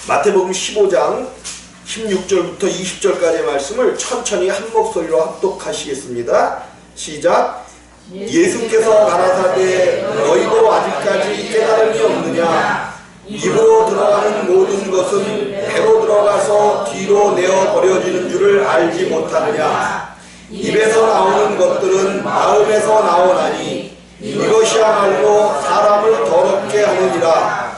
마태복음 15장 16절부터 20절까지의 말씀을 천천히 한 목소리로 합독하시겠습니다. 시작. 예수께서 가라사대 너희도 아직까지 깨달음이 없느냐? 입으로 들어가는 모든 것은 배로 들어가서 뒤로 내어 버려지는 줄을 알지 못하느냐? 입에서 나오는 것들은 마음에서 나오나니 이것이야말로 사람을 더럽게 하느니라.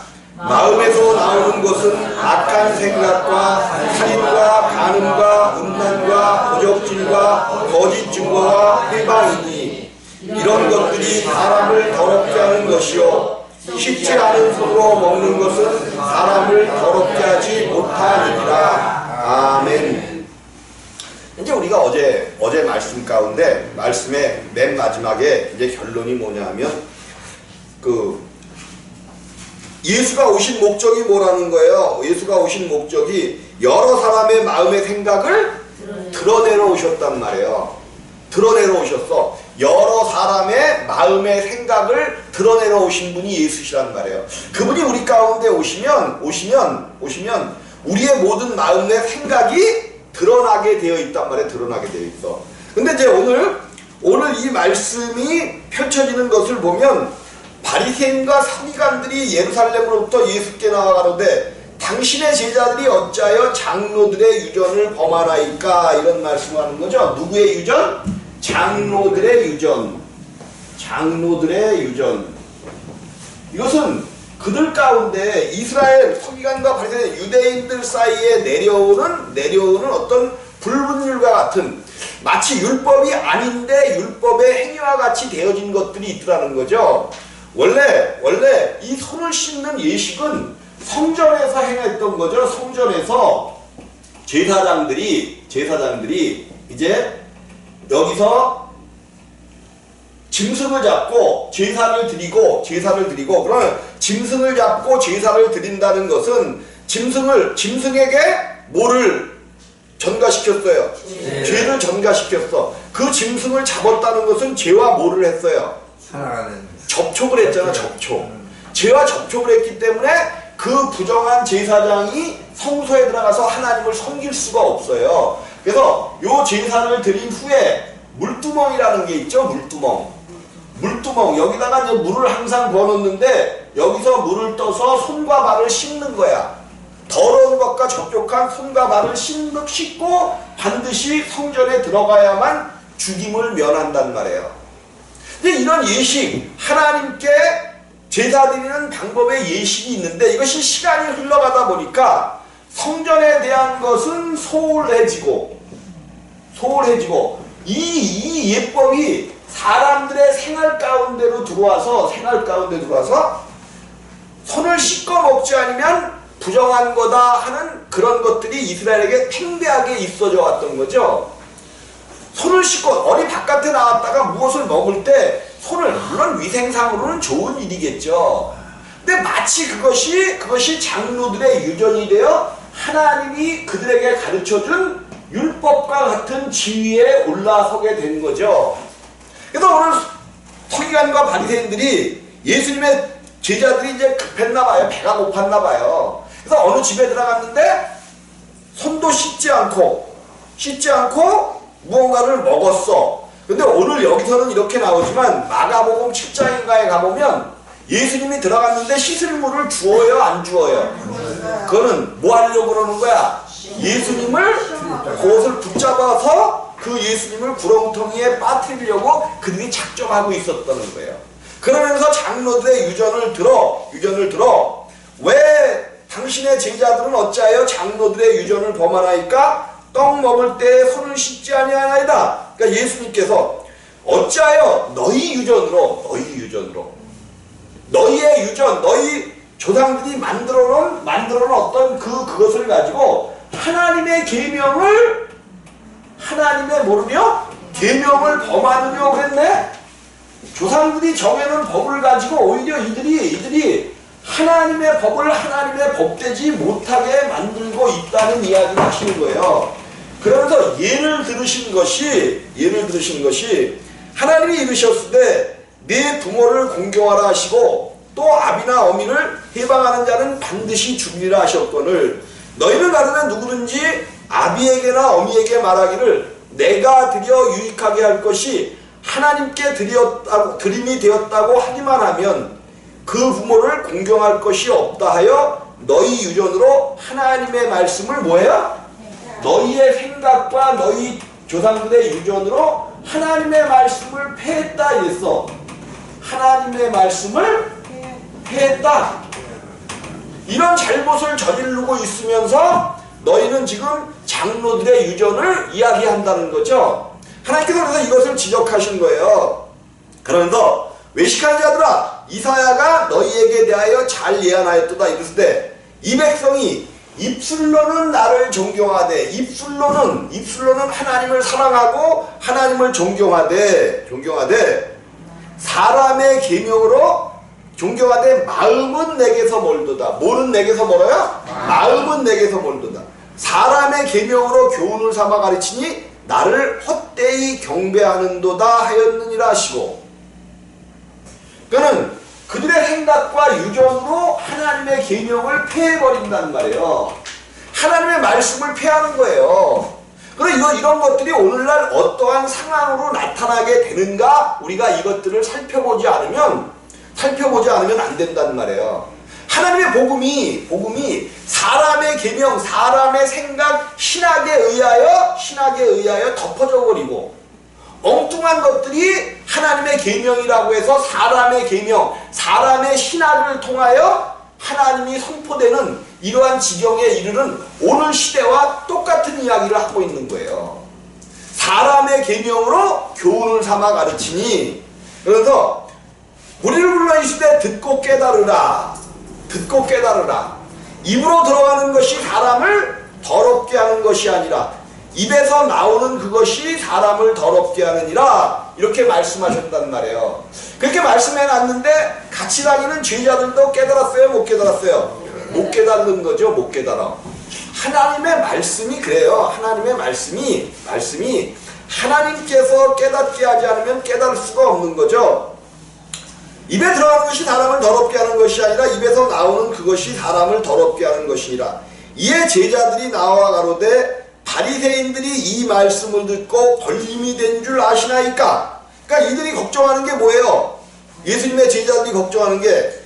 마음에서 나오는 것은 악한 생각과 살인과 간음과 음란과 도적질과 거짓 증거와 회방이니 이런 것들이 사람을 더럽게 하는 것이요 씻지 않은 손으로 먹는 것은 사람을 더럽게 하지 못하느니라. 아멘. 이제 우리가 어제 말씀 가운데 말씀의 맨 마지막에 이제 결론이 뭐냐면 예수가 오신 목적이 뭐라는 거예요? 예수가 오신 목적이 여러 사람의 마음의 생각을 드러내러 오셨단 말이에요. 드러내러 오셨어. 여러 사람의 마음의 생각을 드러내러 오신 분이 예수시란 말이에요. 그분이 우리 가운데 오시면 우리의 모든 마음의 생각이 드러나게 되어 있단 말이에요. 드러나게 되어 있어. 근데 이제 오늘 이 말씀이 펼쳐지는 것을 보면 바리새인과 서기관들이 예루살렘으로부터 예수께 나아가는데 당신의 제자들이 어찌하여 장로들의 유전을 범하나이까? 이런 말씀을 하는 거죠. 누구의 유전? 장로들의 유전. 장로들의 유전. 이것은 그들 가운데 이스라엘 서기관과 바리새인 유대인들 사이에 내려오는 어떤 불분율과 같은 마치 율법이 아닌데 율법의 행위와 같이 되어진 것들이 있더라는 거죠. 원래 이 손을 씻는 예식은 성전에서 행했던 거죠. 성전에서 제사장들이 이제 여기서 짐승을 잡고 제사를 드리고 그러면 짐승을 잡고 제사를 드린다는 것은 짐승에게 뭐를 전가시켰어요? 죄를 전가시켰어. 그 짐승을 잡았다는 것은 죄와 뭐를 했어요? 사랑하는 접촉을 했잖아. 죄와 접촉을 했기 때문에 그 부정한 제사장이 성소에 들어가서 하나님을 섬길 수가 없어요. 그래서 요 제사를 드린 후에 물두멍이라는 게 있죠. 물두멍 여기다가 이제 물을 항상 부어놓는데 여기서 물을 떠서 손과 발을 씻는 거야. 더러운 것과 접촉한 손과 발을 씻고 반드시 성전에 들어가야만 죽임을 면한단 말이에요. 근데 이런 예식, 하나님께 제사 드리는 방법의 예식이 있는데 이것이 시간이 흘러가다 보니까 성전에 대한 것은 소홀해지고 이 예법이 사람들의 생활 가운데로 들어와서 손을 씻고 먹지 않으면 부정한 거다 하는 그런 것들이 이스라엘에게 팽배하게 있어져 왔던 거죠. 손을 씻고 어디 바깥에 나왔다가 무엇을 먹을 때 손을, 물론 위생상으로는 좋은 일이겠죠. 근데 마치 그것이 장로들의 유전이 되어 하나님이 그들에게 가르쳐준 율법과 같은 지위에 올라서게 된 거죠. 그래서 오늘 서기관과 바리새인들이 예수님의 제자들이 이제 급했나 봐요. 배가 고팠나 봐요. 그래서 어느 집에 들어갔는데 손도 씻지 않고 무언가를 먹었어. 근데 오늘 여기서는 이렇게 나오지만 마가복음 7장인가에 가보면 예수님이 들어갔는데 씻을 물을 주어요, 안 주어요? 그거는 뭐 하려고 그러는 거야? 예수님을 그것을 붙잡아서 그 예수님을 구렁텅이에 빠뜨리려고 그들이 작정하고 있었다는 거예요. 그러면서 장로들의 유전을 들어 왜 당신의 제자들은 어찌하여 장로들의 유전을 범하나이까? 떡 먹을 때 손을 씻지 아니하나이다. 그러니까 예수님께서 어찌하여 너희 유전으로 너희의 유전, 너희 조상들이 만들어 놓은 어떤 그것을 가지고 하나님의 계명을 계명을 범하느냐고 그랬네. 조상들이 정해놓은 법을 가지고 오히려 이들이 하나님의 법을 하나님의 법되지 못하게 만들고 있다는 이야기를 하시는 거예요. 그러면서 예를 들으신 것이 하나님이 이르셨을 때 네 부모를 공경하라 하시고 또 아비나 어미를 해방하는 자는 반드시 죽이리라 하셨거늘 너희는 가르면 누구든지 아비에게나 어미에게 말하기를 내가 드려 유익하게 할 것이 하나님께 드림이 되었다고 하기만 하면 그 부모를 공경할 것이 없다 하여 너희 유전으로 하나님의 말씀을 뭐해요? 너희의 생각과 너희 조상들의 유전으로 하나님의 말씀을 폐했다 이랬어. 하나님의 말씀을 폐했다. 이런 잘못을 저지르고 있으면서 너희는 지금 장로들의 유전을 이야기한다는 거죠. 하나님께서 그래서 이것을 지적하신 거예요. 그러면서 외식하는 자들아 이사야가 너희에게 대하여 잘 예언하였도다 이랬을 때 이 백성이 입술로는 나를 존경하되 입술로는 하나님을 사랑하고 하나님을 존경하되 사람의 계명으로 존경하되 마음은 내게서 멀도다. 뭐는 내게서 멀어요? 마음은 내게서 멀도다. 사람의 계명으로 교훈을 삼아 가르치니 나를 헛되이 경배하는도다 하였느니라 하시고 그는 그들의 생각과 유전으로 하나님의 계명을 폐해버린단 말이에요. 하나님의 말씀을 폐하는 거예요. 그럼 이런 것들이 오늘날 어떠한 상황으로 나타나게 되는가 우리가 이것들을 살펴보지 않으면 안 된단 말이에요. 하나님의 복음이 사람의 계명, 사람의 생각, 신학에 의하여 덮어져 버리고 엉뚱한 것들이 하나님의 계명이라고 해서 사람의 계명, 사람의 신학을 통하여 하나님이 선포되는 이러한 지경에 이르는 오늘 시대와 똑같은 이야기를 하고 있는 거예요. 사람의 계명으로 교훈을 삼아 가르치니 그래서 우리를 불러주시되 듣고 깨달으라. 입으로 들어가는 것이 사람을 더럽게 하는 것이 아니라 입에서 나오는 그것이 사람을 더럽게 하느니라 이렇게 말씀하셨단 말이에요. 그렇게 말씀해놨는데 같이 다니는 제자들도 깨달았어요? 못 깨달았어요? 못 깨달은 거죠. 못 깨달아. 하나님의 말씀이 그래요. 하나님의 말씀이 하나님께서 깨닫게 하지 않으면 깨달을 수가 없는 거죠. 입에 들어가는 것이 사람을 더럽게 하는 것이 아니라 입에서 나오는 그것이 사람을 더럽게 하는 것이니라. 이에 제자들이 나와 가로되 바리새인들이 이 말씀을 듣고 걸림이 된 줄 아시나이까? 그러니까 이들이 걱정하는 게 뭐예요? 예수님의 제자들이 걱정하는 게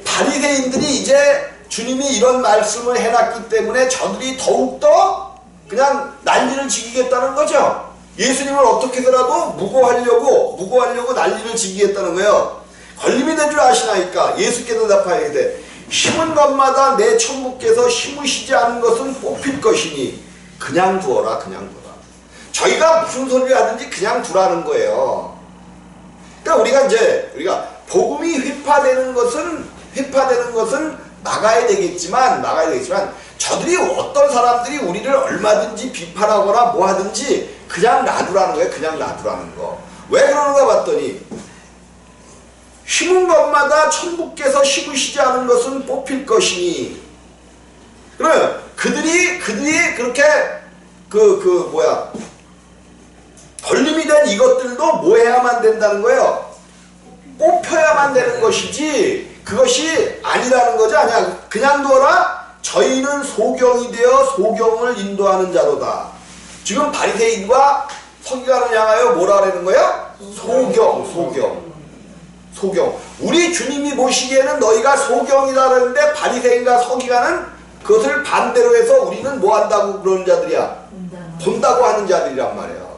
바리새인들이 이제 주님이 이런 말씀을 해놨기 때문에 저들이 더욱더 그냥 난리를 지기겠다는 거죠. 예수님을 어떻게 해서라도 무고하려고 난리를 지기겠다는 거예요. 걸림이 된 줄 아시나이까? 예수께서 답하시되 심은 것마다 내 천부께서 심으시지 않은 것은 뽑힐 것이니 그냥 두어라. 저희가 무슨 소리를 하든지 그냥 두라는 거예요. 그러니까 우리가 복음이 회파되는 것은 막아야 되겠지만 저들이 어떤 사람들이 우리를 얼마든지 비판하거나 뭐 하든지 그냥 놔두라는 거예요. 그냥 놔두라는 거. 왜 그러는가 봤더니 심은 것마다 천부께서 심으시지 않은 것은 뽑힐 것이니 그러면 그들이 그렇게 걸림이 된 이것들도 뭐 해야만 된다는 거예요? 뽑혀야만 되는 것이지 그것이 아니라는 거죠. 아니야. 그냥 두어라. 저희는 소경이 되어 소경을 인도하는 자로다. 지금 바리새인과 서기관을 향하여 뭐라 그러는 거야? 소경. 우리 주님이 보시기에는 너희가 소경이다 그러는데 바리새인과 서기관은 그것을 반대로 해서 우리는 뭐 한다고 그러는 자들이야? 본다고 하는 자들이란 말이에요.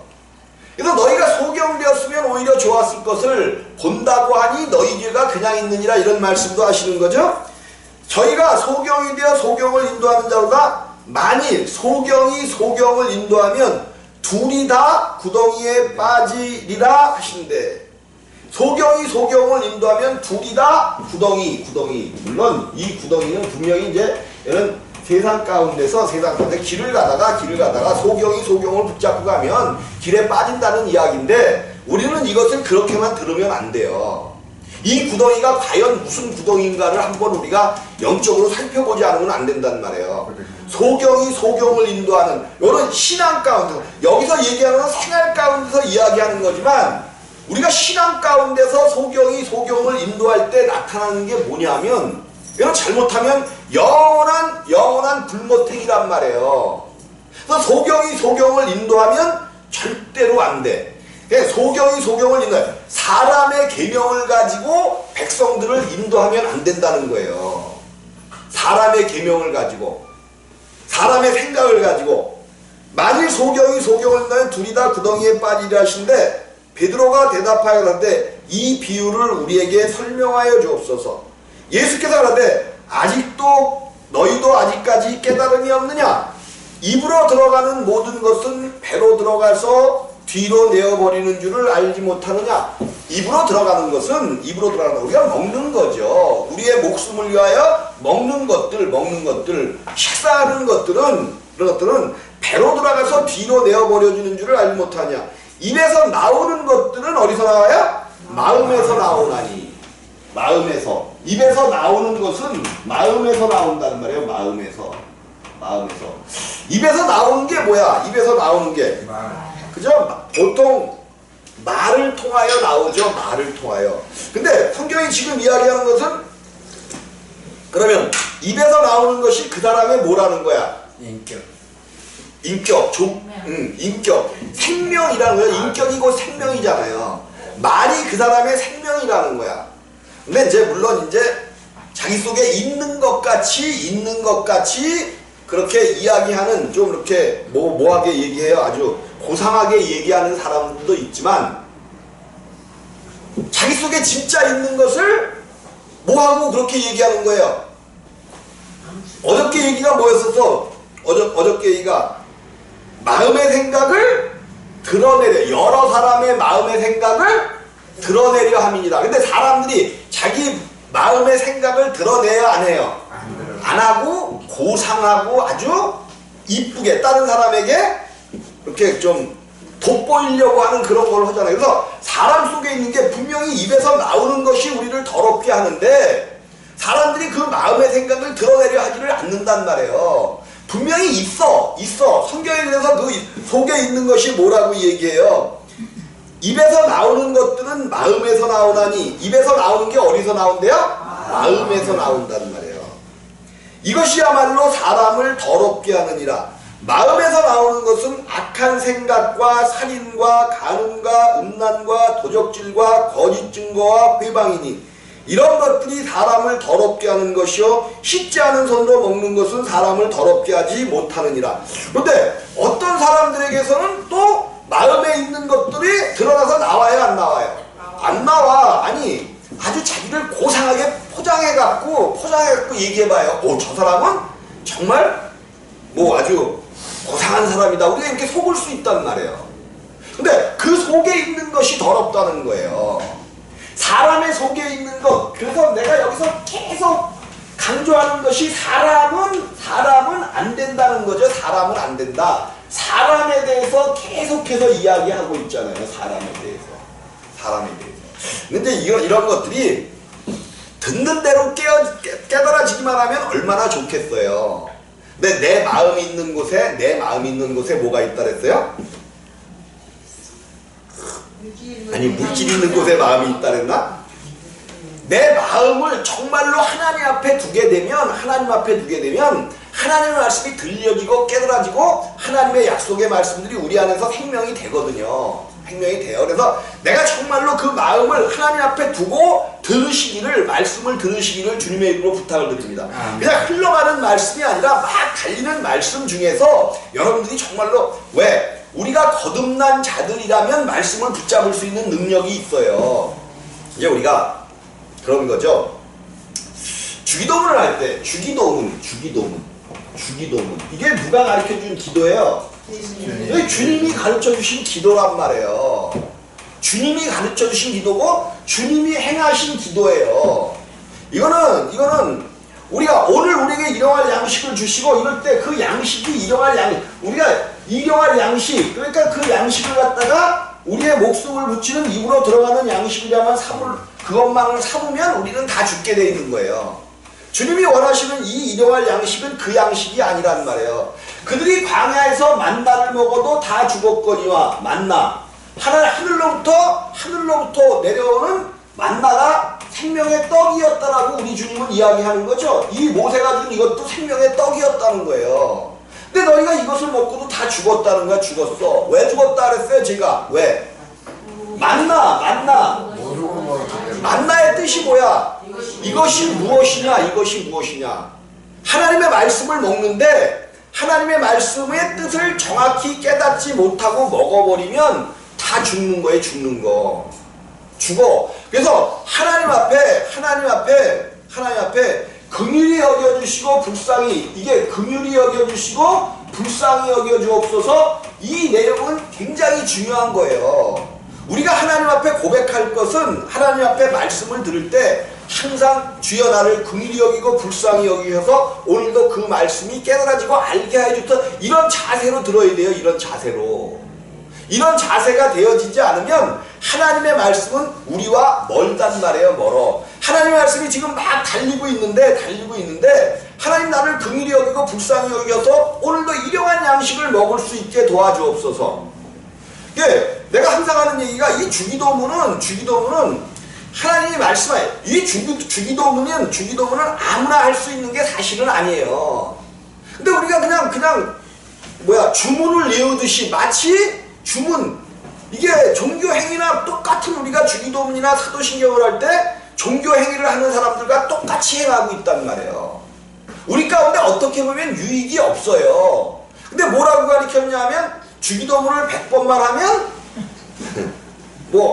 그래서 너희가 소경되었으면 오히려 좋았을 것을 본다고 하니 너희 죄가 그냥 있느니라 이런 말씀도 하시는 거죠. 저희가 소경이 되어 소경을 인도하는 자로다. 만일 소경이 소경을 인도하면 둘이 다 구덩이에 빠지리라 하신대. 소경이 소경을 인도하면 둘이 다 구덩이. 물론 이 구덩이는 분명히 이제 얘는 세상 가운데서 길을 가다가 소경이 소경을 붙잡고 가면 길에 빠진다는 이야기인데 우리는 이것을 그렇게만 들으면 안 돼요. 이 구덩이가 과연 무슨 구덩이인가를 한번 우리가 영적으로 살펴보지 않으면 안 된단 말이에요. 소경이 소경을 인도하는 이런 신앙 가운데서 여기서 얘기하는 건 생활 가운데서 이야기하는 거지만 우리가 신앙 가운데서 소경이 소경을 인도할 때 나타나는 게 뭐냐면, 이건 잘못하면 영원한 불모탱이란 말이에요. 그래서 소경이 소경을 인도하면 절대로 안 돼. 소경이 소경을 인도해. 사람의 계명을 가지고 백성들을 인도하면 안 된다는 거예요. 사람의 계명을 가지고, 사람의 생각을 가지고. 만일 소경이 소경을 인도하면 둘이 다 구덩이에 빠지리라 하시는데, 베드로가 대답하여 그러는데 이 비유를 우리에게 설명하여 주옵소서. 예수께서 그러는데 아직도 너희도 아직까지 깨달음이 없느냐? 입으로 들어가는 모든 것은 배로 들어가서 뒤로 내어버리는 줄을 알지 못하느냐? 입으로 들어가는 것은 우리가 먹는 거죠. 우리의 목숨을 위하여 먹는 것들, 식사하는 것들은, 그런 것들은 배로 들어가서 뒤로 내어버려주는 줄을 알지 못하냐? 입에서 나오는 것들은 어디서 나와요? 마음에서 나오나니. 마음에서. 입에서 나오는 것은 마음에서 나온다는 말이에요. 마음에서. 입에서 나오는 게 뭐야? 입에서 나오는 게. 그죠? 보통 말을 통하여 나오죠. 말을 통하여. 근데 성경이 지금 이야기하는 것은, 그러면 입에서 나오는 것이 그 사람의 뭐라는 거야? 인격, 생명이라는 거예요. 인격이 곧 생명이잖아요. 말이 그 사람의 생명이라는 거야. 근데 이제 물론 이제 자기 속에 있는 것 같이 그렇게 이야기하는, 좀 이렇게 뭐하게 얘기해요. 아주 고상하게 얘기하는 사람들도 있지만, 자기 속에 진짜 있는 것을 뭐하고 그렇게 얘기하는 거예요. 어저께 얘기가 뭐였었어? 어저께 얘기가 마음의 생각을 드러내려, 여러 사람의 마음의 생각을 드러내려 함이니라. 근데 사람들이 자기 마음의 생각을 드러내야 안 해요? 안 하고 고상하고 아주 이쁘게 다른 사람에게 이렇게 좀 돋보이려고 하는 그런 걸 하잖아요. 그래서 사람 속에 있는 게 분명히 입에서 나오는 것이 우리를 더럽게 하는데, 사람들이 그 마음의 생각을 드러내려 하지를 않는단 말이에요. 분명히 있어. 성경에 그래서 그 속에 있는 것이 뭐라고 얘기해요? 입에서 나오는 것들은 마음에서 나오나니. 입에서 나오는 게 어디서 나온대요? 마음에서 나온다는 말이에요. 이것이야말로 사람을 더럽게 하느니라. 마음에서 나오는 것은 악한 생각과 살인과 간음과 음란과 도적질과 거짓 증거와 회방이니, 이런 것들이 사람을 더럽게 하는 것이요 씻지 않은 손으로 먹는 것은 사람을 더럽게 하지 못하느니라. 그런데 어떤 사람들에게서는 또 마음에 있는 것들이 드러나서 나와요, 안 나와요? 안 나와. 아니, 아주 자기를 고상하게 포장해갖고 얘기해봐요. 저 사람은 정말 아주 고상한 사람이다. 우리가 이렇게 속을 수 있단 말이에요. 근데 그 속에 있는 것이 더럽다는 거예요. 사람의 속에 있는 것. 그래서 내가 여기서 계속 강조하는 것이 사람은 안 된다는 거죠. 사람은 안 된다. 사람에 대해서 계속해서 이야기하고 있잖아요. 사람에 대해서. 근데 이런 것들이 듣는 대로 깨달아지기만 하면 얼마나 좋겠어요. 근데 내 마음이 있는 곳에 뭐가 있다 그랬어요? 아니, 물질 있는 곳에 마음이 있다 그랬나? 내 마음을 정말로 하나님 앞에 두게 되면 하나님의 말씀이 들려지고 깨달아지고 하나님의 약속의 말씀들이 우리 안에서 생명이 되거든요. 생명이 돼요. 그래서 내가 정말로 그 마음을 하나님 앞에 두고 말씀을 들으시기를 주님의 이름으로 부탁을 드립니다. 그냥 흘러가는 말씀이 아니라 막 달리는 말씀 중에서 여러분들이 정말로, 왜? 우리가 거듭난 자들이라면 말씀을 붙잡을 수 있는 능력이 있어요. 이제 우리가 그런 거죠. 주기도문을 할 때, 주기도문. 이게 누가 가르쳐준 기도예요? 주님이 가르쳐주신 기도란 말이에요. 주님이 가르쳐주신 기도고, 주님이 행하신 기도예요. 이거는 우리가 오늘 우리에게 일용할 양식을 주시고, 이럴 때 그 양식이 일용할 양식, 우리가 일용할 양식, 그러니까 그 양식을 갖다가 우리의 목숨을 붙이는 입으로 들어가는 양식이라면 그것만을 삼으면 우리는 다 죽게 돼 있는 거예요. 주님이 원하시는 이 일용할 양식은 그 양식이 아니란 말이에요. 그들이 광야에서 만나를 먹어도 다 죽었거니와, 만나. 하늘로부터 내려오는 만나가 생명의 떡이었다라고 우리 주님은 이야기하는 거죠. 이 모세가 준 이것도 생명의 떡이었다는 거예요. 근데 너희가 이것을 먹고도 다 죽었다는 거야. 죽었어. 왜 죽었다 그랬어요 제가? 왜? 만나의 뜻이 뭐야? 이것이 무엇이냐? 하나님의 말씀을 먹는데 하나님의 말씀의 뜻을 정확히 깨닫지 못하고 먹어버리면 다 죽는 거예요. 죽어. 그래서 하나님 앞에 긍휼히 여겨주시고 긍휼히 여겨주시고 불쌍히 여겨주옵소서. 이 내용은 굉장히 중요한 거예요. 우리가 하나님 앞에 고백할 것은 하나님 앞에 말씀을 들을 때 항상 주여 나를 긍휼히 여기고 불쌍히 여기셔서 오늘도 그 말씀이 깨달아지고 알게 해주셔서 이런 자세로 들어야 돼요. 이런 자세가 되어지지 않으면 하나님의 말씀은 우리와 멀단 말이에요. 멀어. 하나님의 말씀이 지금 막 달리고 있는데 하나님 나를 긍휼히 여기고 불쌍히 여겨서 오늘도 일용한 양식을 먹을 수 있게 도와주옵소서. 예, 내가 항상 하는 얘기가 이 주기도문은 하나님이 말씀하여 이 주기도문은 아무나 할 수 있는 게 사실은 아니에요. 근데 우리가 그냥 주문을 외우듯이 마치 주문 이게 종교행위나 똑같은 우리가 주기도문이나 사도신경을 할 때 종교행위를 하는 사람들과 똑같이 행하고 있단 말이에요. 우리 가운데 어떻게 보면 유익이 없어요. 근데 뭐라고 가르쳤냐면 주기도문을 100번만 하면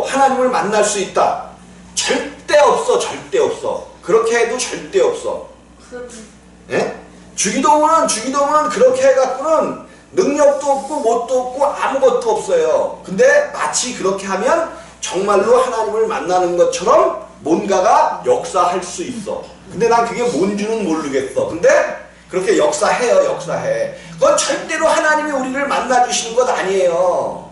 하나님을 만날 수 있다. 절대 없어. 그렇게 해도 절대 없어. 예? 주기도문은 그렇게 해갖고는 능력도 없고 뭣도 없고 아무것도 없어요. 근데 마치 그렇게 하면 정말로 하나님을 만나는 것처럼 뭔가가 역사할 수 있어. 근데 난 그게 뭔지는 모르겠어. 근데 그렇게 역사해. 그건 절대로 하나님이 우리를 만나주시는 것 아니에요.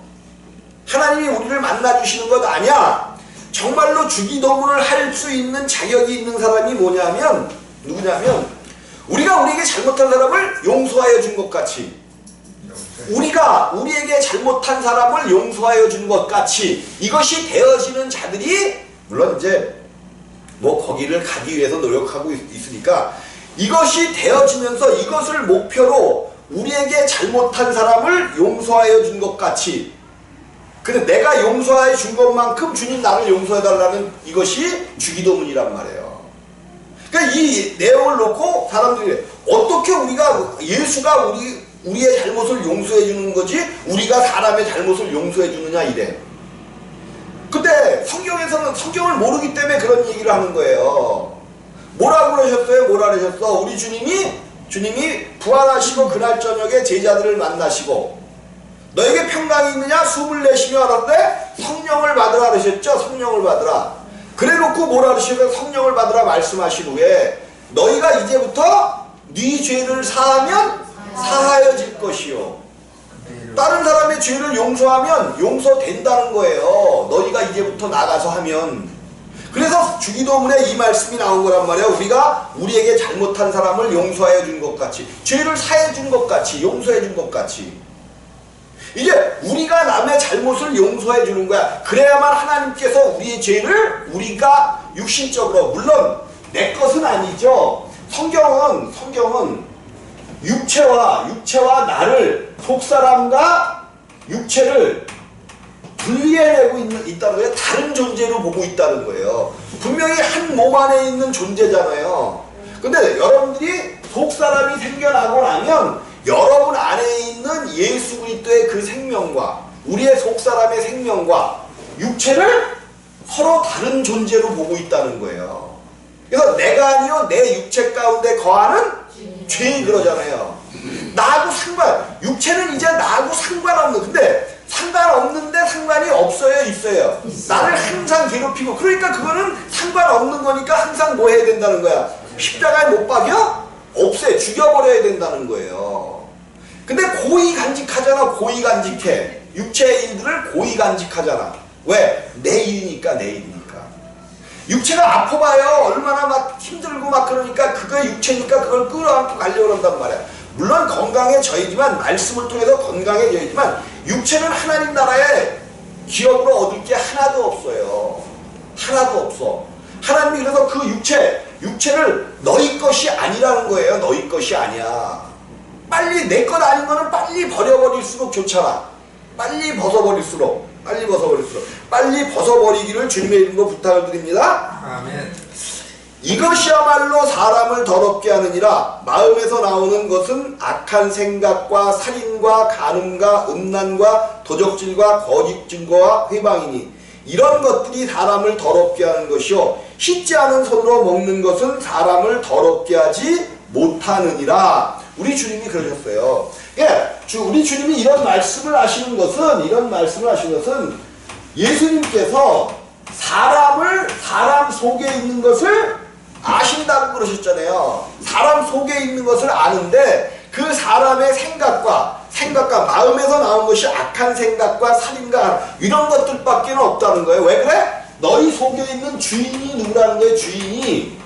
하나님이 우리를 만나주시는 것 아니야. 정말로 주기도문을 할 수 있는 자격이 있는 사람이 누구냐면 우리가 우리에게 잘못한 사람을 용서하여 준 것 같이 우리가 우리에게 잘못한 사람을 용서하여 준 것 같이 이것이 되어지는 자들이 물론 이제 거기를 가기 위해서 노력하고 있으니까 이것이 되어지면서 이것을 목표로 우리에게 잘못한 사람을 용서하여 준 것 같이 근데 내가 용서해 준 것만큼 주님 나를 용서해 달라는 이것이 주기도문이란 말이에요. 그러니까 이 내용을 놓고 사람들이 어떻게 예수가 우리의 잘못을 용서해 주는 거지 우리가 사람의 잘못을 용서해 주느냐 이래. 근데 성경에서는 성경을 모르기 때문에 그런 얘기를 하는 거예요. 뭐라 그러셨어? 우리 주님이 부활하시고 그날 저녁에 제자들을 만나시고 너에게 평강이 있느냐? 숨을 내쉬며 알았대? 성령을 받으라 그러셨죠? 성령을 받으라. 그래놓고 뭐라 그러셨어요? 성령을 받으라 말씀하신 후에 너희가 이제부터 네 죄를 사하면 사하여질 것이요. 다른 사람의 죄를 용서하면 용서된다는 거예요. 너희가 이제부터 나가서 하면. 그래서 주기도문에 이 말씀이 나온 거란 말이에요. 우리가 우리에게 잘못한 사람을 용서하여 준 것 같이 죄를 사해 준 것 같이 용서해 준 것 같이 이제 우리가 남의 잘못을 용서해 주는 거야. 그래야만 하나님께서 우리의 죄를 우리가 육신적으로 물론 내 것은 아니죠. 성경은 육체와 나를 속사람과 육체를 분리해내고 있다는 거예요. 다른 존재로 보고 있다는 거예요. 분명히 한 몸 안에 있는 존재잖아요. 근데 여러분들이 속사람이 생겨나고 나면 여러분 안에 있는 예수 그리스도의 그 생명과 우리의 속사람의 생명과 육체를 서로 다른 존재로 보고 있다는 거예요. 그래서 내가 아니요 내 육체 가운데 거하는 죄인 그러잖아요. 나하고 육체는 이제 나하고 상관없는 근데 상관없는데 상관이 없어요 있어요. 나를 항상 괴롭히고 그러니까 그거는 상관없는 거니까 항상 뭐 해야 된다는 거야. 십자가에 못 박여? 없애 죽여버려야 된다는 거예요. 근데 고의 간직하잖아. 고의 간직해. 육체의 일들을 고의 간직하잖아. 왜? 내 일이니까. 육체가 아파봐요. 얼마나 막 힘들고 막 그러니까 그거 육체니까 그걸 끌어안고 가려고 한단 말이야. 물론 건강해져야지만 말씀을 통해서 건강해져야지만 육체는 하나님 나라의 기업으로 얻을 게 하나도 없어요. 하나도 없어. 하나님이 그래서 그 육체를 너희 것이 아니라는 거예요. 너희 것이 아니야. 빨리 내 것 아닌 거는 빨리 버려버릴수록 좋잖아. 빨리 벗어버릴수록 빨리 벗어버리기를 주님의 이름으로 부탁을 드립니다. 아멘. 이것이야말로 사람을 더럽게 하느니라. 마음에서 나오는 것은 악한 생각과 살인과 간음과 음란과 도적질과 거짓 증거와 회방이니 이런 것들이 사람을 더럽게 하는 것이요 씻지 않은 손으로 먹는 것은 사람을 더럽게 하지 못하느니라. 우리 주님이 그러셨어요. 예, 우리 주님이 이런 말씀을 하시는 것은 예수님께서 사람 속에 있는 것을 아신다고 그러셨잖아요. 사람 속에 있는 것을 아는데 그 사람의 생각과 마음에서 나온 것이 악한 생각과 살인과 이런 것들밖에 없다는 거예요. 왜 그래? 너희 속에 있는 주인이 누구라는 거예요? 주인이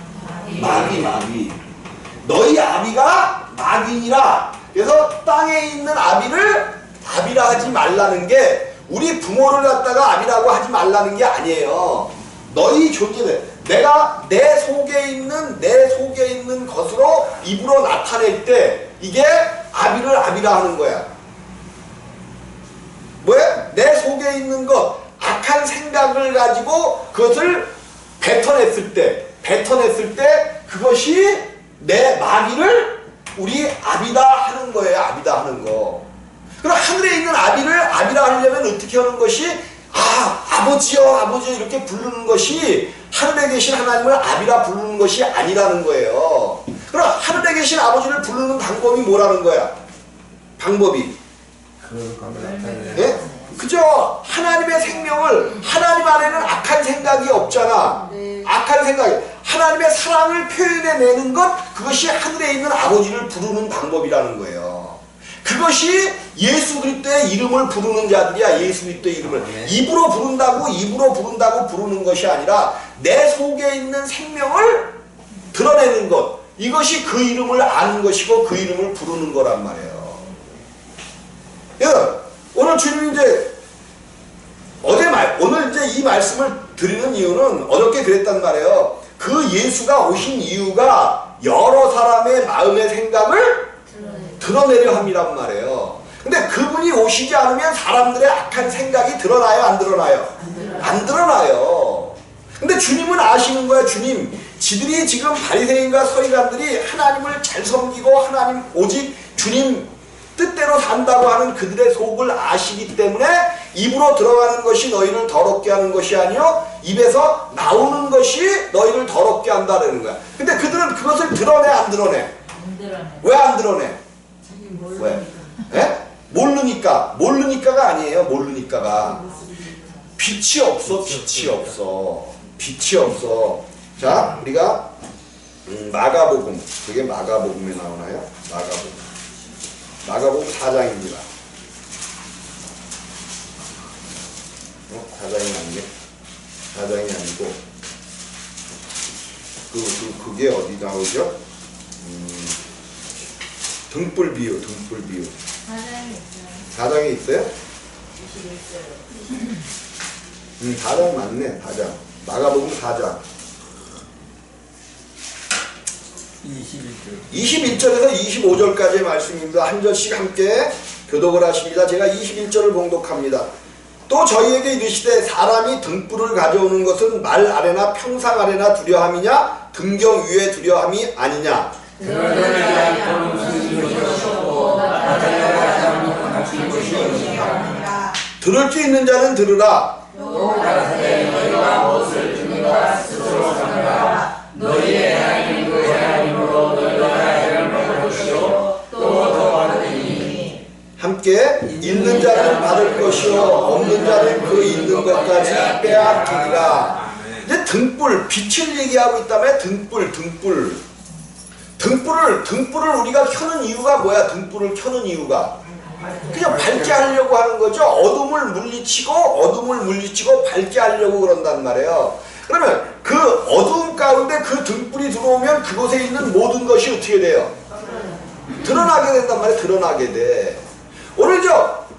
마귀. 너희 아비가 마귀니라. 그래서 땅에 있는 아비라 하지 말라는 게 우리 부모를 갖다가 아비라고 하지 말라는 게 아니에요. 너희 존재는 내가 내 속에 있는 것으로 입으로 나타낼 때 이게 아비라 하는 거야. 뭐야? 내 속에 있는 것, 악한 생각을 가지고 그것을 뱉어냈을 때 그것이 내 마귀를 우리 아비다 하는 거예요. 아비다 하는 거. 그럼 하늘에 있는 아비를 아비라 하려면 어떻게 하는 것이 아버지요 이렇게 부르는 것이 하늘에 계신 하나님을 아비라 부르는 것이 아니라는 거예요. 그럼 하늘에 계신 아버지를 부르는 방법이 뭐라는 거야? 방법이 예? 그죠? 하나님의 생명을 하나님 안에는 악한 생각이 없잖아. 악한 생각이 하나님의 사랑을 표현해내는 것 그것이 하늘에 있는 아버지를 부르는 방법이라는 거예요. 그것이 예수 그리스도의 이름을 부르는 자들이야. 예수 그리스도의 이름을 입으로 부른다고 부르는 것이 아니라 내 속에 있는 생명을 드러내는 것 이것이 그 이름을 아는 것이고 그 이름을 부르는 거란 말이에요. 오늘 주님이 오늘 이제 이 말씀을 드리는 이유는 어저께 그랬단 말이에요. 그 예수가 오신 이유가 여러 사람의 마음의 생각을 드러내려 함이란 말이에요. 근데 그분이 오시지 않으면 사람들의 악한 생각이 드러나요? 안 드러나요? 안 드러나요. 근데 주님은 아시는 거야. 지들이 지금 바리새인과 서기관들이 하나님을 잘 섬기고 하나님 오직 주님 뜻대로 산다고 하는 그들의 속을 아시기 때문에 입으로 들어가는 것이 너희를 더럽게 하는 것이 아니요 입에서 나오는 것이 너희를 더럽게 한다는 거야. 근데 그들은 그것을 드러내 안 드러내? 왜 안 드러내? 왜? 예? 모르니까가 아니에요. 모르니까가 빛이 없어. 자, 우리가 마가복음, 그게 마가복음에 나오나요? 마가복음 4장입니다. 4장이 아니네. 4장이 아니고 그게 어디 나오죠? 등불 비유. 4장에 있어요? 4장 맞네. 4장. 마가복음 4장. 21절에서 25절까지의 말씀입니다. 한 절씩 함께 교독을 하십니다. 제가 21절을 봉독합니다. 또 저희에게 이르시되 사람이 등불을 가져오는 것은 말 아래나 평상 아래나 두려함이냐 등경 위에 두려함이 아니냐. 들을 수 있는 자는 들으라. 너희의 하나님 그 하나님으로 너희가 해를 받을 것이요 또 더 받으리니 함께 있는 자는 받을 것이요 없는 자는 그 있는 것까지 빼앗기리라. 이제 등불, 빛을 얘기하고 있다며. 등불을 우리가 켜는 이유가 뭐야? 등불을 켜는 이유가 그냥 밝게 하려고 하는 거죠. 어둠을 물리치고 밝게 하려고 그런단 말이에요. 그러면 그 어두움 가운데 그 등불이 들어오면 그곳에 있는 모든 것이 어떻게 돼요? 드러나게 된단 말이에요. 드러나게 돼. 오늘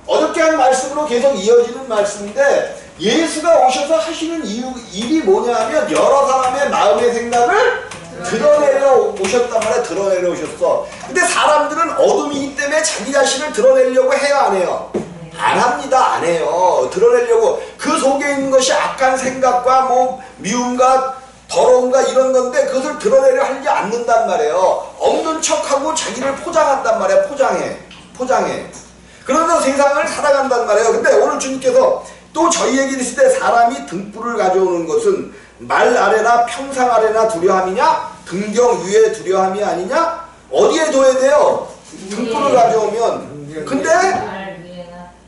어저께 한 말씀으로 계속 이어지는 말씀인데 예수가 오셔서 하시는 일이 뭐냐면 여러 사람의 마음의 생각을 드러내려 오셨단 말이야. 드러내려 오셨어. 근데 사람들은 어둠이기 때문에 자기 자신을 드러내려고 해요, 안 해요? 안 합니다. 안 해요. 드러내려고. 그 속에 있는 것이 악한 생각과 뭐 미움과 더러움과 이런 건데 그것을 드러내려 하지 않는단 말이에요. 없는 척하고 자기를 포장한단 말이야. 포장해. 그러면서 세상을 살아간단 말이에요. 근데 오늘 주님께서 또 저희에게 있을 때 사람이 등불을 가져오는 것은 말 아래나 평상 아래나 두려함이냐? 등경 위에 두려함이 아니냐? 어디에 둬야 돼요? 등불을 가져오면.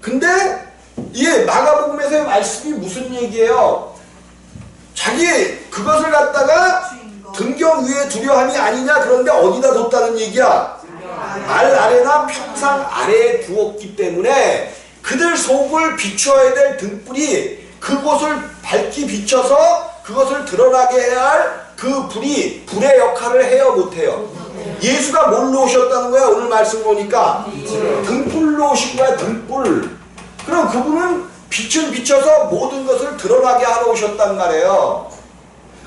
근데 이 마가복음에서의 말씀이 무슨 얘기예요? 자기 그것을 갖다가 등경 위에 두려함이 아니냐? 그런데 어디다 뒀다는 얘기야? 말 아래나 평상 아래에 두었기 때문에 그들 속을 비추어야 될 등불이 그곳을 밝히 비춰서 그것을 드러나게 해야 할 그 불이 불의 역할을 해요, 못해요? 예수가 뭘로 오셨다는 거야? 오늘 말씀 보니까 등불로 오신 거야. 등불. 그럼 그분은 빛을 비춰서 모든 것을 드러나게 하러 오셨단 말이에요.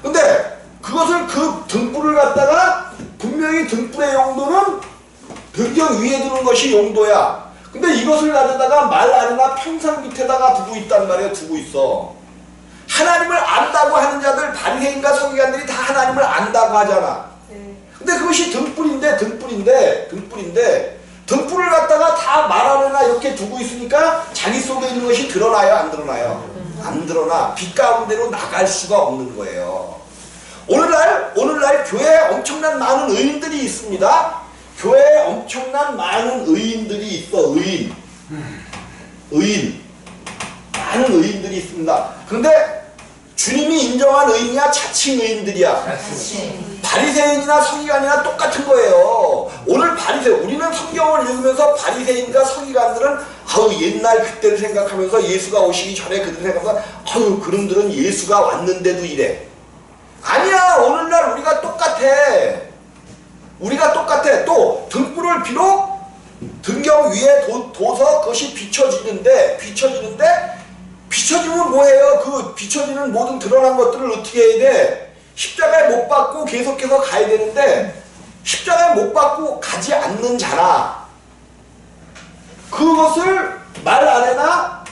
근데 그것을 그 등불을 갖다가 분명히 등불의 용도는 등경 위에 두는 것이 용도야. 근데 이것을 가져다가 말 아래나 평상 밑에다가 두고 있단 말이에요. 두고 있어. 하나님을 안다고 하는 자들, 바리새인과 서기관들이 다 하나님을 안다고 하잖아. 근데 그것이 등불인데 등불을 갖다가 다 말 아래나 이렇게 두고 있으니까 자기 속에 있는 것이 드러나요, 안 드러나요? 안 드러나. 빛 가운데로 나갈 수가 없는 거예요. 오늘날 교회에 엄청난 많은 의인들이 있습니다. 교회에 엄청난 많은 의인들이 있어. 많은 의인들이 있습니다. 그런데 주님이 인정한 의인이야? 자칭 의인들이야? 바리새인이나 서기관이나 똑같은 거예요. 오늘 우리는 성경을 읽으면서 바리새인과 서기관들은 옛날 그때를 생각하면서 예수가 오시기 전에 그들 생각하면서 그놈들은 예수가 왔는데도 이래. 아니야. 오늘날 우리가 똑같아. 또 등불을 비록 등경 위에 둬서 그것이 비춰지면 뭐예요? 그 비춰지는 모든 드러난 것들을 어떻게 해야 돼? 십자가에 못 박고 계속해서 가야 되는데 십자가에 못 박고 가지 않는 자나 그것을 말 아래나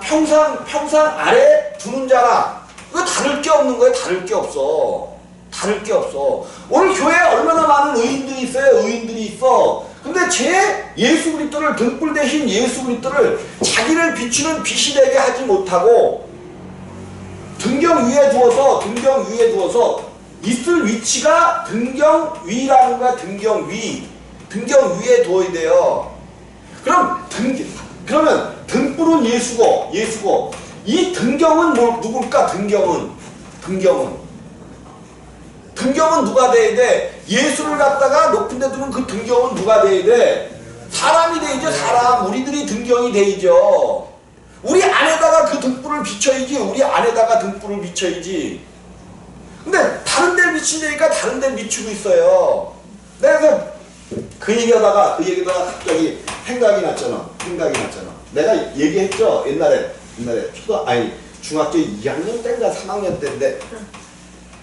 평상 아래 두는 자나 그거 다를 게 없는 거예요. 다를 게 없어. 오늘 교회에 얼마나 많은 의인들이 있어요. 의인들이 있어. 근데 예수 그리스도를 등불 대신 예수 그리스도를 자기를 비추는 빛이 되게 하지 못하고 등경 위에 두어서 있을 위치가 등경 위라는 거야. 등경 위에 두어야 돼요. 그러면 등불은 예수고 이 등경은 누굴까? 등경은 누가 돼야 돼? 예수를 갖다가 높은 데 두면 그 등경은 누가 돼야 돼? 사람이 돼야죠. 사람. 우리들이 등경이 돼야죠. 우리 안에다가 그 등불을 비춰야지. 근데 다른 데를 비치니까 다른 데를 비추고 있어요. 내가 그 얘기하다가 갑자기 생각이 났잖아. 내가 얘기했죠. 옛날에 중학교 2학년 때인가 3학년 때인데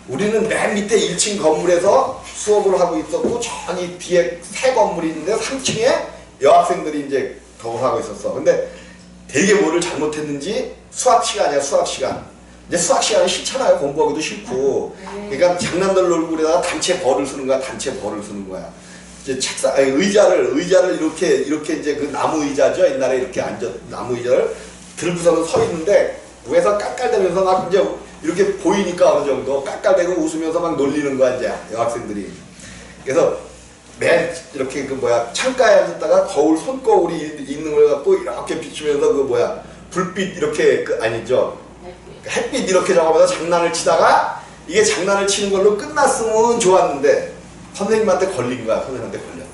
우리는 맨 밑에 1층 건물에서 수업을 하고 있었고 저기 뒤에 새 건물이 있는데 3층에 여학생들이 이제 더하고 있었어. 근데 되게 뭐를 잘못했는지 수학 시간. 이제 수학 시간이 싫잖아요. 공부하기도 싫고. 그러니까 장난들 놀고 그러다가 단체 벌을 쓰는 거야. 이제 의자를 이렇게 이제 그 나무 의자죠. 옛날에 이렇게 나무 의자를 들고서는 서 있는데 위에서 깔깔대면서 막 이제 이렇게 보이니까 어느 정도 깔깔대고 웃으면서 막 놀리는 거야, 이제 여학생들이. 그래서 맨 이렇게 창가에 앉았다가 거울 손거울이 있는 걸 갖고 이렇게 비추면서 불빛 이렇게 햇빛 이렇게 잡아서 장난을 치다가 이게 장난을 치는 걸로 끝났으면 좋았는데 선생님한테 걸린 거야. 선생님한테 걸렸어.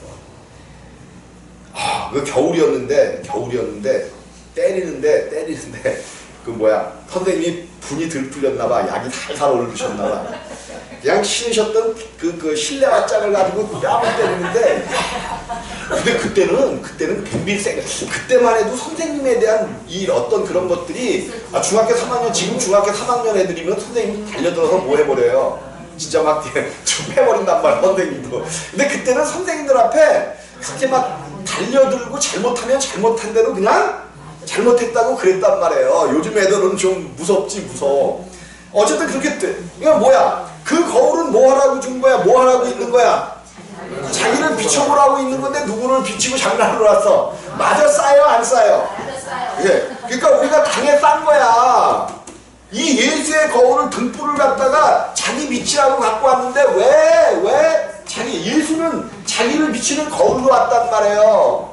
그 겨울이었는데 때리는데 선생님이 분이 들 풀렸나봐. 약이 살살 오르셨나봐. 그냥 신으셨던 그 실내화장을 가지고 뺨을 때리는데 근데 그때는 빈빈생 그때만 해도 선생님에 대한 이 어떤 그런 것들이 중학교 3학년 지금 중학교 3학년 애들이면 선생님 달려들어서 뭐 해버려요. 진짜 막 좀 해버린단 말이야 선생님도. 근데 그때는 선생님들 앞에 그렇게 막 달려들고 잘못하면 잘못한 대로 그냥 잘못했다고 그랬단 말이에요. 요즘 애들은 좀 무섭지 무서워. 어쨌든 그렇게 이거 뭐야? 그 거울은 뭐 하라고 준 거야? 뭐 하라고 있는 거야? 자기를 비춰보라고 있는 건데 누구를 비치고 장난을 놨어? 맞아 싸요 안 싸요? 예. 그러니까 우리가 당에 싼 거야. 이 예수의 거울을 등불을 갖다가 자기 비치라고 갖고 왔는데 왜 자기 예수는 자기를 비치는 거울로 왔단 말이에요.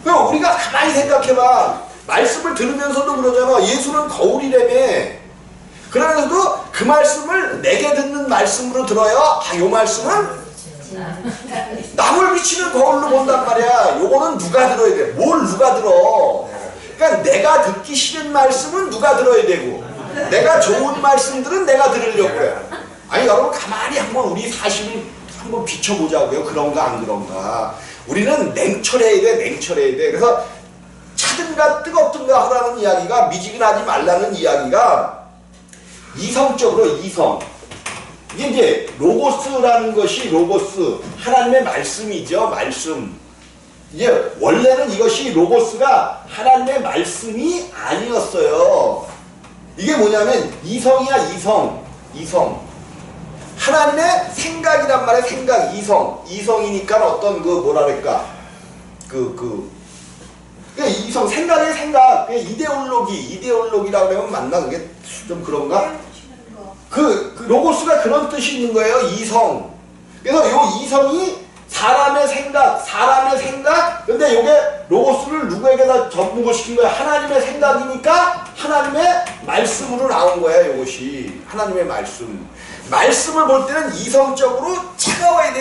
그럼 우리가 가만히 생각해봐. 말씀을 들으면서도 그러잖아. 예수는 거울이라며. 그러면서도 그 말씀을 내게 듣는 말씀으로 들어요. 요 말씀은 남을 비치는 거울로 본단 말이야. 요거는 누가 들어야 돼? 뭘 누가 들어? 그러니까 내가 듣기 싫은 말씀은 누가 들어야 되고 내가 좋은 말씀들은 내가 들으려고 그래. 아니 여러분 가만히 한번 우리 사실을 한번 비춰보자고요. 그런가 안 그런가. 우리는 냉철해야 돼. 냉철해야 돼. 그래서 차든가 뜨겁든가 하라는 이야기가 미지근하지 말라는 이야기가 이성적으로 이성. 이게 이제 로고스라는 것이 로고스 하나님의 말씀이죠. 말씀. 이제 원래는 이것이 로고스가 하나님의 말씀이 아니었어요. 이게 뭐냐면 이성이야 이성. 하나님의 생각이란 말이야. 생각 이성이니까 어떤 그 뭐라 그럴까 이성 생각의 생각 이데올로기라고 하면 맞나 그게 좀 그런가? 그 로고스가 그런 뜻이 있는 거예요. 이성. 그래서 요 이성이 사람의 생각 근데 요게 로고스를 누구에게다 접목을 시킨 거야? 하나님의 생각이니까 하나님의 말씀으로 나온 거야. 요것이 하나님의 말씀을 볼 때는 이성적으로 차가워야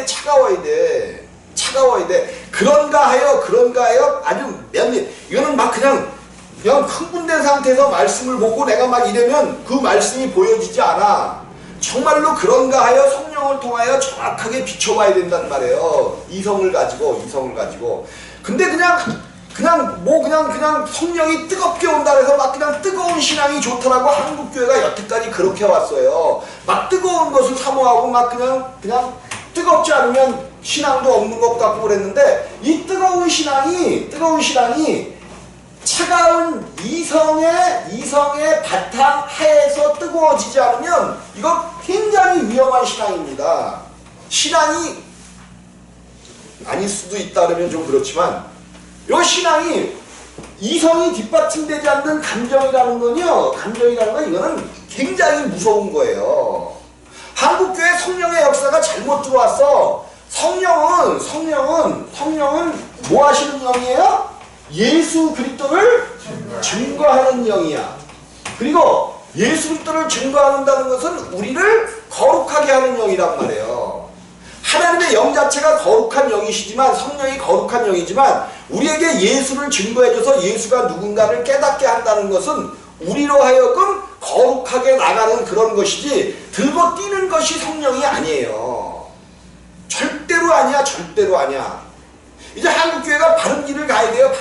돼. 그런가 하여 아주 이거는 막 그냥 흥분된 상태에서 말씀을 보고 내가 막 이러면 그 말씀이 보여지지 않아. 정말로 그런가 하여 성령을 통하여 정확하게 비춰봐야 된단 말이에요. 이성을 가지고. 근데 그냥 성령이 뜨겁게 온다 해서 막 그냥 뜨거운 신앙이 좋더라고. 한국교회가 여태까지 그렇게 왔어요. 막 뜨거운 것을 사모하고 막 그냥 뜨겁지 않으면 신앙도 없는 것 같고 그랬는데 이 뜨거운 신앙이 차가운 이성의 바탕 하에서 뜨거워지지 않으면 이거 굉장히 위험한 신앙입니다. 신앙이 아닐 수도 있다 그러면 좀 그렇지만 이 신앙이 이성이 뒷받침되지 않는 감정이라는 건 이거는 굉장히 무서운 거예요. 한국교회 성령의 역사가 잘못 들어왔어. 성령은 뭐 하시는 영이에요? 예수 그리스도를 증거하는 영이야. 그리고 예수 그리스도를 증거한다는 것은 우리를 거룩하게 하는 영이란 말이에요. 하나님의 영 자체가 거룩한 영이시지만 성령이 거룩한 영이지만 우리에게 예수를 증거해줘서 예수가 누군가를 깨닫게 한다는 것은 우리로 하여금 거룩하게 나가는 그런 것이지 들고 뛰는 것이 성령이 아니에요. 절대로 아니야. 이제 한국교회가 바른 길을 가야 돼요.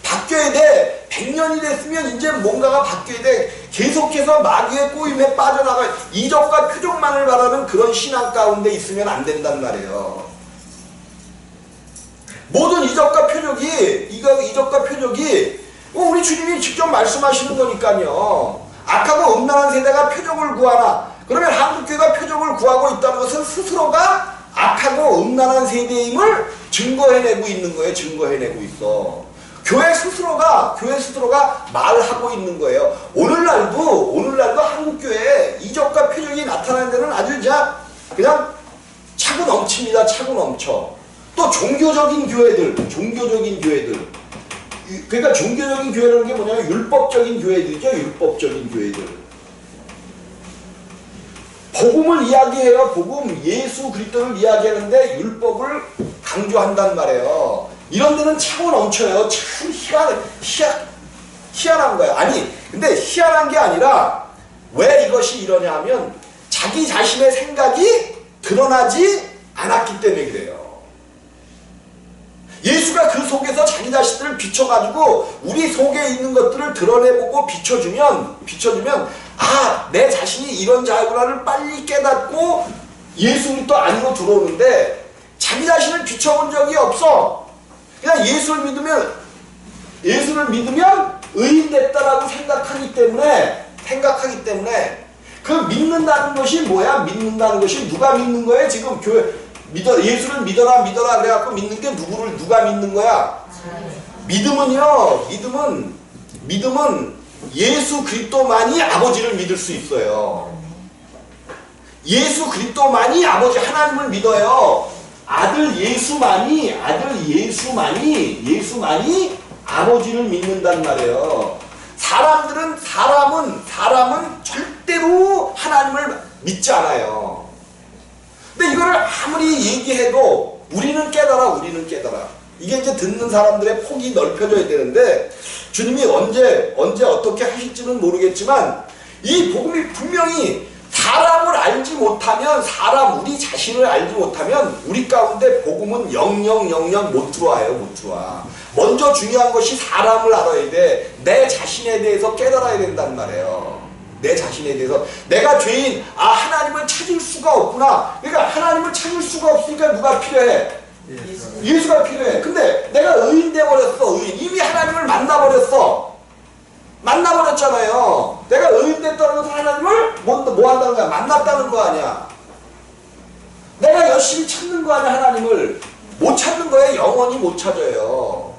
바뀌어야 돼. 100년이 됐으면 이제 뭔가가 바뀌어야 돼. 계속해서 마귀의 꼬임에 빠져나갈 이적과 표적만을 바라는 그런 신앙 가운데 있으면 안 된단 말이에요. 모든 이적과 표적이 우리 주님이 직접 말씀하시는 거니까요. 악하고 음란한 세대가 표적을 구하나. 그러면 한국교회가 표적을 구하고 있다는 것은 스스로가 악하고 음란한 세대임을 증거해내고 있는 거예요. 증거해내고 있어. 교회 스스로가 말하고 있는 거예요. 오늘날도 한국교회에 이적과 표적이 나타나는 데는 아주 그냥 차고 넘칩니다. 차고 넘쳐. 또 종교적인 교회들. 그러니까 종교적인 교회라는 게 뭐냐면 율법적인 교회들이죠. 율법적인 교회들. 복음을 이야기해요. 복음, 예수 그리스도를 이야기하는데 율법을 강조한단 말이에요. 이런 데는 차고 넘쳐요. 참 희한한 거예요. 아니, 근데 희한한 게 아니라 왜 이것이 이러냐 하면 자기 자신의 생각이 드러나지 않았기 때문에 그래요. 자기 자신들을 비춰가지고 우리 속에 있는 것들을 드러내보고 비춰주면 아, 내 자신이 이런 자구나를 빨리 깨닫고 예수 그리스도 안으로 들어오는데 자기 자신을 비춰본 적이 없어. 그냥 예수를 믿으면 의인 됐다라고 생각하기 때문에 그 믿는다는 것이 뭐야? 믿는다는 것이 누가 믿는 거예요? 지금 교회 예수를 믿어라 그래갖고 믿는 게 누가 믿는 거야? 믿음은 예수 그리스도만이 아버지를 믿을 수 있어요. 예수 그리스도만이 아버지 하나님을 믿어요. 아들 예수만이 아버지를 믿는단 말이에요. 사람은 절대로 하나님을 믿지 않아요. 근데 이거를 아무리 얘기해도 우리는 깨달아. 이게 이제 듣는 사람들의 폭이 넓혀져야 되는데 주님이 언제 어떻게 하실지는 모르겠지만 이 복음이 분명히 사람을 알지 못하면 우리 자신을 알지 못하면 우리 가운데 복음은 영영 못 들어와. 먼저 중요한 것이 사람을 알아야 돼. 내 자신에 대해서 깨달아야 된단 말이에요. 내 자신에 대해서 내가 죄인, 하나님을 찾을 수가 없구나. 그러니까 하나님을 찾을 수가 없으니까 누가 필요해? 예수가 필요해. 근데 내가 의인 돼버렸어. 이미 하나님을 만나버렸잖아요. 내가 의인 됐다는 것은 하나님을 뭐 한다는 거야? 만났다는 거 아니야. 내가 열심히 찾는 거 아니야? 하나님을 못 찾는 거예요. 영원히 못 찾아요.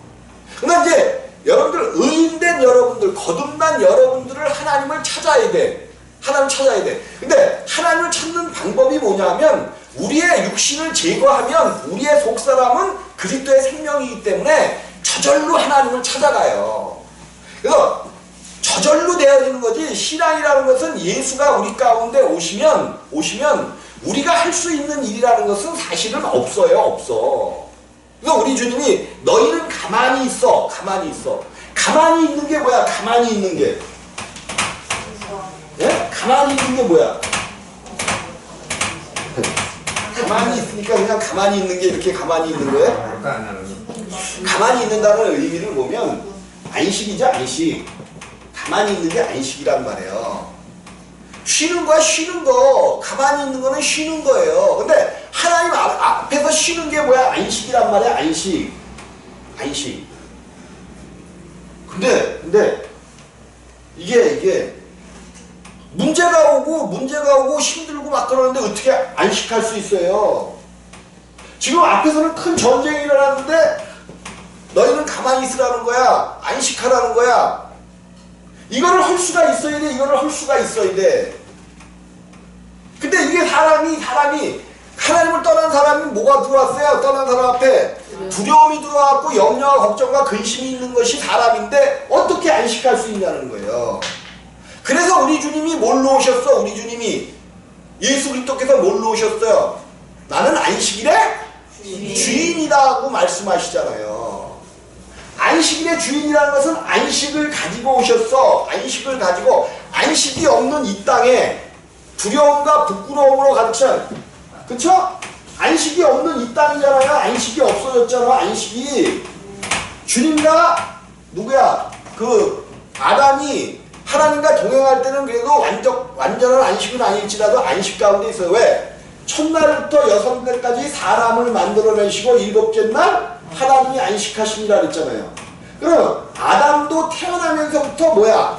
그러나 이제 여러분들 의인된 여러분들, 거듭난 여러분들을 하나님을 찾아야 돼. 근데 하나님을 찾는 방법이 뭐냐면 우리의 육신을 제거하면 우리의 속사람은 그리스도의 생명이기 때문에 저절로 하나님을 찾아가요. 그래서 저절로 되어지는 거지. 신앙이라는 것은 예수가 우리 가운데 오시면 우리가 할 수 있는 일이라는 것은 사실은 없어. 그래서 우리 주님이 너희는 가만히 있어. 가만히 있는 게 뭐야? 가만히 있는 게 뭐야? 가만히 있으니까 그냥 가만히 있는 게 이렇게 가만히 있는 거예요? 가만히 있는다는 의미를 보면 안식이죠, 안식. 가만히 있는 게 안식이란 말이에요. 쉬는 거야, 쉬는 거. 가만히 있는 거는 쉬는 거예요. 근데 하나님 앞에서 쉬는 게 뭐야? 안식이란 말이야, 안식. 근데 이게 문제가 오고 힘들고 막 그러는데 어떻게 안식할 수 있어요? 지금 앞에서는 큰 전쟁이 일어났는데 너희는 가만히 있으라는 거야. 안식하라는 거야. 이거를 할 수가 있어야 돼. 근데 이게 사람이 하나님을 떠난 사람이 뭐가 들어왔어요? 떠난 사람 앞에 두려움이 들어왔고 염려와 걱정과 근심이 있는 것이 사람인데 어떻게 안식할 수 있냐는 거예요. 그래서 우리 주님이 뭘로 오셨어? 우리 주님이 예수 그리스도께서 뭘로 오셨어요? 나는 안식일의 주인이다 하고 말씀하시잖아요. 안식일의 주인이라는 것은 안식을 가지고 오셨어. 안식이 없는 이 땅에 두려움과 부끄러움으로 가득 찬, 그쵸? 안식이 없는 이 땅이잖아요. 안식이 없어졌잖아. 안식이 주님과 누구야? 그 아담이 하나님과 동행할 때는 그래도 완전한 안식은 아닐지라도 안식 가운데 있어요. 왜? 첫날부터 여섯날까지 사람을 만들어내시고 일곱째 날 하나님이 안식하시니라 그랬잖아요. 그럼 아담도 태어나면서부터 뭐야?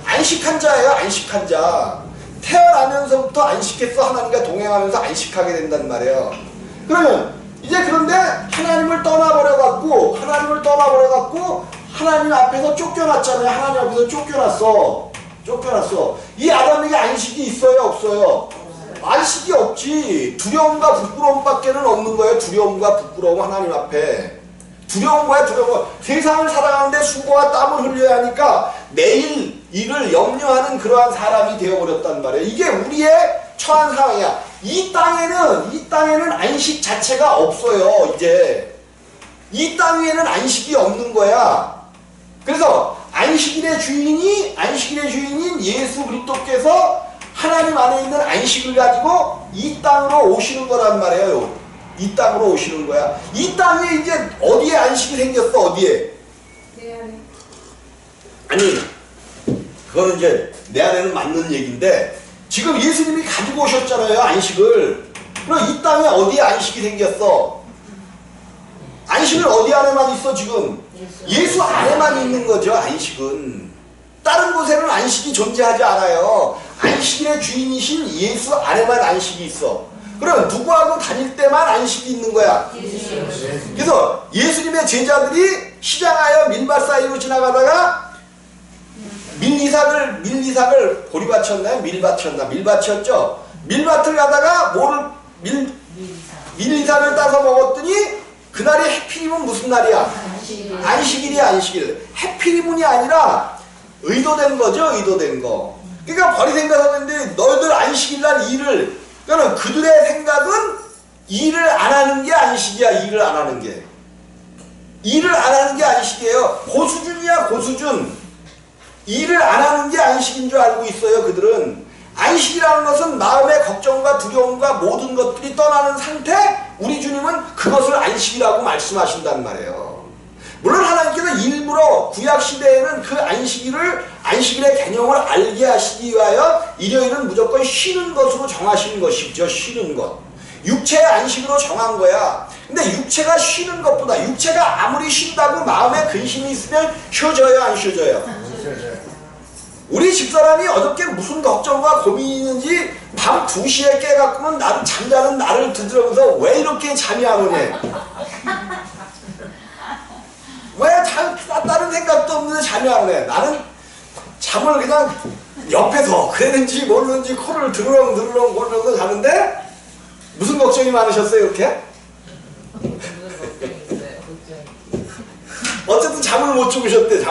안식한 자예요. 안식한 자. 태어나면서부터 안식했어. 하나님과 동행하면서 안식하게 된단 말이에요. 그러면 이제 그런데 하나님을 떠나버려갖고 하나님 앞에서 쫓겨났잖아요. 하나님 앞에서 쫓겨났어. 이 아담에게 안식이 있어요? 없어요? 안식이 없지. 두려움과 부끄러움밖에는 없는 거예요. 두려움과 부끄러움 하나님 앞에. 두려운 거야. 세상을 살아가는데 수고와 땀을 흘려야 하니까 내일 일을 염려하는 그러한 사람이 되어버렸단 말이에요. 이게 우리의 처한 상황이야. 이 땅에는 안식 자체가 없어요. 이제 이 땅 위에는 안식이 없는 거야. 그래서 안식일의 주인인 예수 그리스도께서 하나님 안에 있는 안식을 가지고 이 땅으로 오시는 거란 말이에요. 이 땅으로 오시는 거야. 이 땅에 이제 어디에 안식이 생겼어? 어디에? 내 안에. 아니, 그거는 이제 내 안에는 맞는 얘기인데, 지금 예수님이 가지고 오셨잖아요, 안식을. 그럼 이 땅에 어디에 안식이 생겼어? 안식은 어디 안에만 있어, 지금? 예수 안에만 있는 거죠, 안식은. 다른 곳에는 안식이 존재하지 않아요. 안식일의 주인이신 예수 안에만 안식이 있어. 그럼 누구하고 다닐 때만 안식이 있는 거야. 그래서 예수님의 제자들이 시장하여 밀밭 사이로 지나가다가 밀리삭을 보리밭이었나요? 밀밭이었죠. 밀밭을 가다가 밀리삭을 따서 먹었더니 그날이 해피림은 무슨 날이야? 안식일이야, 안식일. 해피림은이 아니라 의도된 거죠, 의도된 거. 그러니까 바리새인과 사도인데 너희들 안식일날 일을, 그러니까 그들의 생각은 일을 안 하는 게 안식이야. 일을 안 하는 게 안식이에요. 고수준이야, 고수준. 일을 안 하는 게 안식인 줄 알고 있어요. 그들은. 안식이라는 것은 마음의 걱정과 두려움과 모든 것들이 떠나는 상태, 우리 주님은 그것을 안식이라고 말씀하신단 말이에요. 물론 하나님께서 일부러 구약시대에는 그 안식일의 개념을 알게 하시기 위하여 일요일은 무조건 쉬는 것으로 정하신 것이죠. 쉬는 것. 육체의 안식으로 정한 거야. 근데 육체가 쉬는 것보다, 육체가 아무리 쉰다고 마음에 근심이 있으면 쉬어져요, 안 쉬어져요? 우리 집사람이 어저께 무슨 걱정과 고민이 있는지 밤 2시에 깨갖고는 나를 잠자는 나를 두드려면서 왜 이렇게 잠이 안 오냐? 왜 다른 생각도 없는데 잠이 안 오네? 나는 잠을 그냥 옆에서 그랬는지 모르는지 코를 드르렁 거리면서 자는데 무슨 걱정이 많으셨어요, 이렇게? 어쨌든 잠을 못 주무셨대.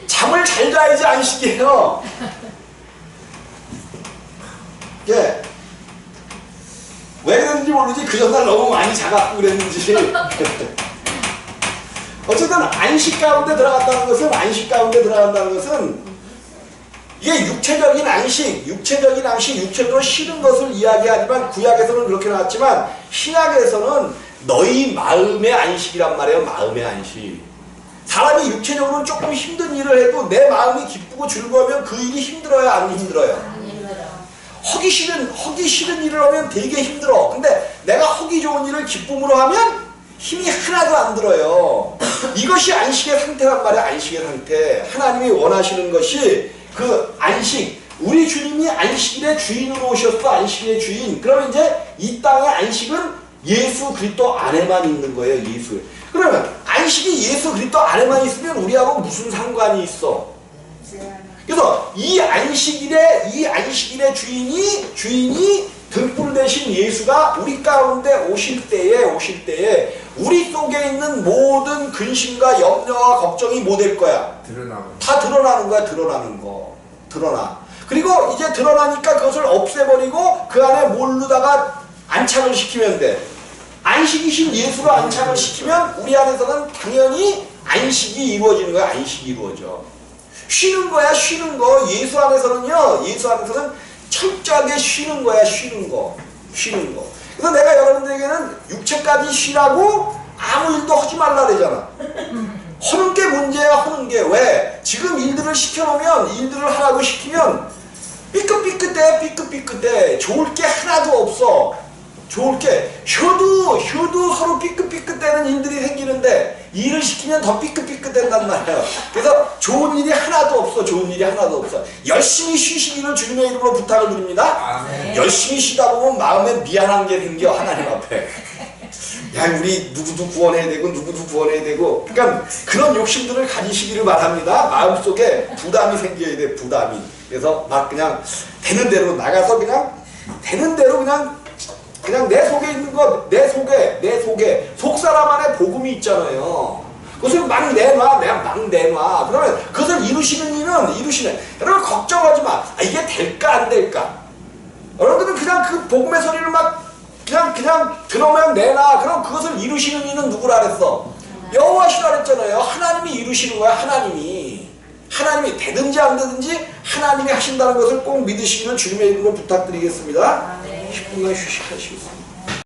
잠을 잘 자야지 안식이에요. 예. 왜 그랬는지 모르지 그 전날 너무 많이 자갖고 그랬는지. 어쨌든 안식 가운데 들어간다는 것은 이게 육체적인 안식, 육체적으로 쉬는 것을 이야기하지만 구약에서는 그렇게 나왔지만 신약에서는 너희 마음의 안식이란 말이에요. 마음의 안식. 사람이 육체적으로는 조금 힘든 일을 해도 내 마음이 기쁘고 즐거우면 그 일이 힘들어요, 안 힘들어요? 하기 싫은 일을 하면 되게 힘들어. 근데 내가 하기 좋은 일을 기쁨으로 하면 힘이 하나도 안 들어요. 이것이 안식의 상태란 말이야. 안식의 상태. 하나님이 원하시는 것이 그 안식. 우리 주님이 안식일의 주인으로 오셨어. 안식일의 주인. 그러면 이제 이 땅의 안식은 예수 그리스도 안에만 있는 거예요. 예수. 그러면 안식이 예수 그리스도 안에만 있으면 우리하고 무슨 상관이 있어? 그래서 이 안식일의 주인이 등불 대신 예수가 우리 가운데 오실 때에 우리 속에 있는 모든 근심과 염려와 걱정이 뭐 될 거야? 다 드러나는 거야. 드러나. 그리고 이제 드러나니까 그것을 없애버리고 그 안에 모르다가 안착을 시키면 돼. 안식이신 예수로 안착을 시키면 우리 안에서는 당연히 안식이 이루어지는 거야. 안식이 이루어져. 쉬는 거야. 예수 안에서는 철저하게 쉬는 거야. 쉬는 거. 그래서 내가 여러분들에게는 육체까지 쉬라고 아무 일도 하지 말라 그러잖아. 하는 게 문제야. 하는 게. 왜? 지금 일들을 하라고 시키면 삐끗삐끗해. 좋을 게 하나도 없어. 쉬어도 서로 삐끗삐끗대는 일들이 생기는데 일을 시키면 더 삐끗삐끗된단 말이에요. 그래서 좋은 일이 하나도 없어. 열심히 쉬시기를 주님의 이름으로 부탁을 드립니다. 아멘. 열심히 쉬다 보면 마음에 미안한 게 생겨. 하나님 앞에. 야, 우리 누구도 구원해야 되고 그러니까 그런 욕심들을 가지시기를 바랍니다. 마음속에 부담이 생겨야 돼. 부담이. 그래서 막 그냥 되는 대로 나가서 되는 대로 그냥 내 속에 있는 것, 내 속에 속사람 안에 복음이 있잖아요. 그것을 막 내놔. 그러면 그것을 이루시는 이는 여러분 걱정하지 마. 이게 될까 안 될까? 여러분들은 그냥 그 복음의 소리를 막 그냥 들으면 내놔. 그럼 그것을 이루시는 이는 누구라 그랬어? 여호와시라 그랬잖아요. 하나님이 이루시는 거야. 하나님이 하나님이 되든지 안 되든지 하나님이 하신다는 것을 꼭 믿으시기를 주님의 이름으로 부탁드리겠습니다. 10분간 휴식하시겠습니다.